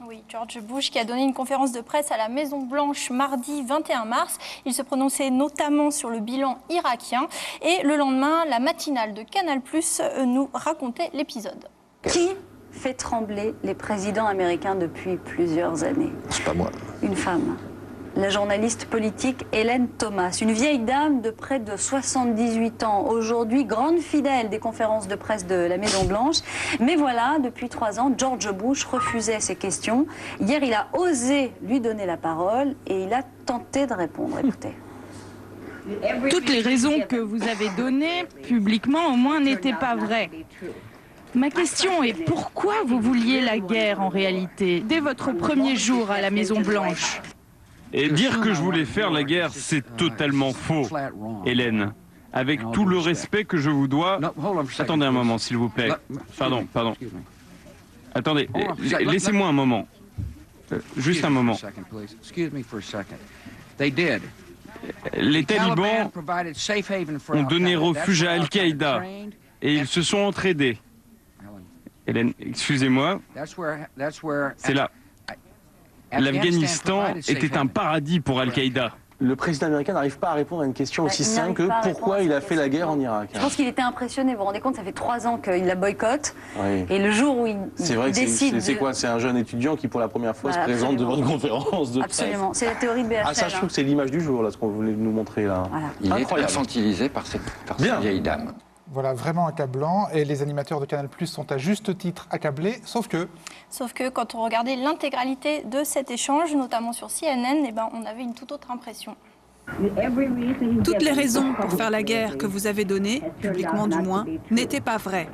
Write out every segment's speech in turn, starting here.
Oui, George Bush qui a donné une conférence de presse à la Maison-Blanche mardi 21 mars. Il se prononçait notamment sur le bilan irakien. Et le lendemain, la matinale de Canal+ nous racontait l'épisode. Qui fait trembler les présidents américains depuis plusieurs années? C'est pas moi. Une femme. La journaliste politique Hélène Thomas, une vieille dame de près de 78 ans, aujourd'hui grande fidèle des conférences de presse de la Maison-Blanche. Mais voilà, depuis 3 ans, George Bush refusait ses questions. Hier, il a osé lui donner la parole et il a tenté de répondre. Écoutez. Toutes les raisons que vous avez données publiquement, au moins, n'étaient pas vraies. Ma question est pourquoi vous vouliez la guerre en réalité, dès votre premier jour à la Maison-Blanche? Et dire que je voulais faire la guerre, c'est totalement faux, Hélène. Avec tout le respect que je vous dois... Attendez un moment, s'il vous plaît. Pardon. Attendez, laissez-moi un moment. Juste un moment. Les talibans ont donné refuge à Al-Qaïda et ils se sont entraidés. Hélène, excusez-moi, c'est là. L'Afghanistan était un paradis pour Al-Qaïda. Le président américain n'arrive pas à répondre à une question aussi simple que pourquoi il a fait la guerre en Irak. Je pense qu'il était impressionné. Vous vous rendez compte, ça fait 3 ans qu'il la boycotte. Oui. Et le jour où il décide... C'est quoi? C'est un jeune étudiant qui, pour la première fois, se présente devant une conférence de presse. Absolument. C'est la théorie de BHL. Ah, ça, je trouve que c'est l'image du jour, là, ce qu'on voulait nous montrer, là. Voilà. Il est infantilisé par cette vieille dame. Voilà, vraiment accablant. Et les animateurs de Canal+ sont à juste titre accablés, sauf que quand on regardait l'intégralité de cet échange, notamment sur CNN, on avait une toute autre impression. Toutes les raisons pour faire la guerre que vous avez données, publiquement du moins, n'étaient pas vraies.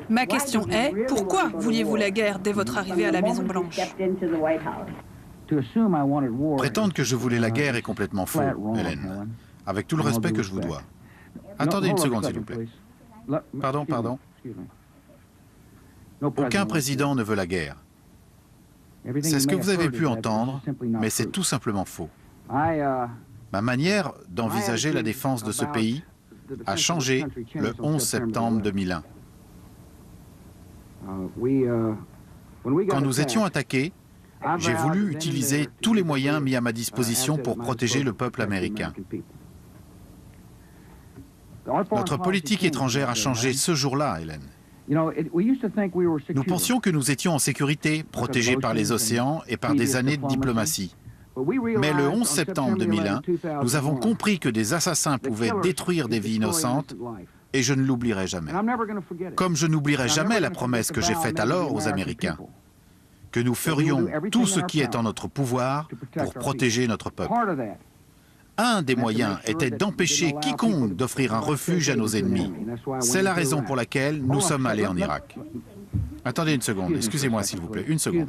Ma question est, pourquoi vouliez-vous la guerre dès votre arrivée à la Maison-Blanche? Prétendre que je voulais la guerre est complètement faux, Hélène, avec tout le respect que je vous dois. Attendez une seconde, s'il vous plaît. Pardon. Aucun président ne veut la guerre. C'est ce que vous avez pu entendre, mais c'est tout simplement faux. Ma manière d'envisager la défense de ce pays a changé le 11 septembre 2001. Quand nous étions attaqués, j'ai voulu utiliser tous les moyens mis à ma disposition pour protéger le peuple américain. Notre politique étrangère a changé ce jour-là, Hélène. Nous pensions que nous étions en sécurité, protégés par les océans et par des années de diplomatie. Mais le 11 septembre 2001, nous avons compris que des assassins pouvaient détruire des vies innocentes et je ne l'oublierai jamais. Comme je n'oublierai jamais la promesse que j'ai faite alors aux Américains, que nous ferions tout ce qui est en notre pouvoir pour protéger notre peuple. Un des moyens était d'empêcher quiconque d'offrir un refuge à nos ennemis. C'est la raison pour laquelle nous sommes allés en Irak. Attendez une seconde, excusez-moi s'il vous plaît, une seconde.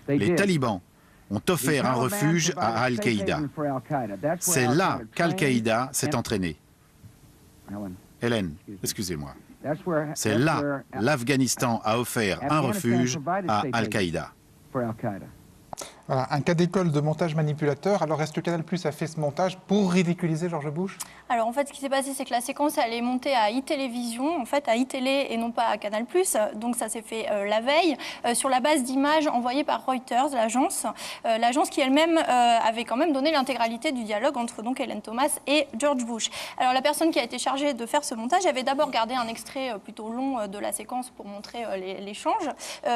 Les talibans ont offert un refuge à Al-Qaïda. C'est là qu'Al-Qaïda s'est entraîné. Hélène, excusez-moi. C'est là l'Afghanistan a offert un refuge à Al-Qaïda. voilà, un cas d'école de montage manipulateur. Alors, est-ce que Canal+ a fait ce montage pour ridiculiser George Bush? Alors, en fait, ce qui s'est passé, c'est que la séquence, elle est montée à iTélévision, en fait, à iTélé et non pas à Canal+. Donc, ça s'est fait la veille, sur la base d'images envoyées par Reuters, l'agence qui elle-même avait quand même donné l'intégralité du dialogue entre donc Hélène Thomas et George Bush. Alors, la personne qui a été chargée de faire ce montage avait d'abord gardé un extrait plutôt long de la séquence pour montrer l'échange,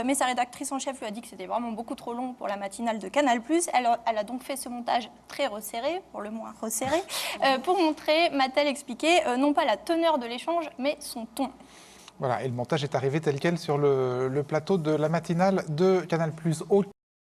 mais sa rédactrice en chef lui a dit que c'était vraiment beaucoup trop long pour la matinale de Canal+. Elle a donc fait ce montage très resserré, pour le moins resserré, pour montrer, m'a-t-elle expliqué, non pas la teneur de l'échange, mais son ton. Voilà, et le montage est arrivé tel quel sur le plateau de la matinale de Canal+.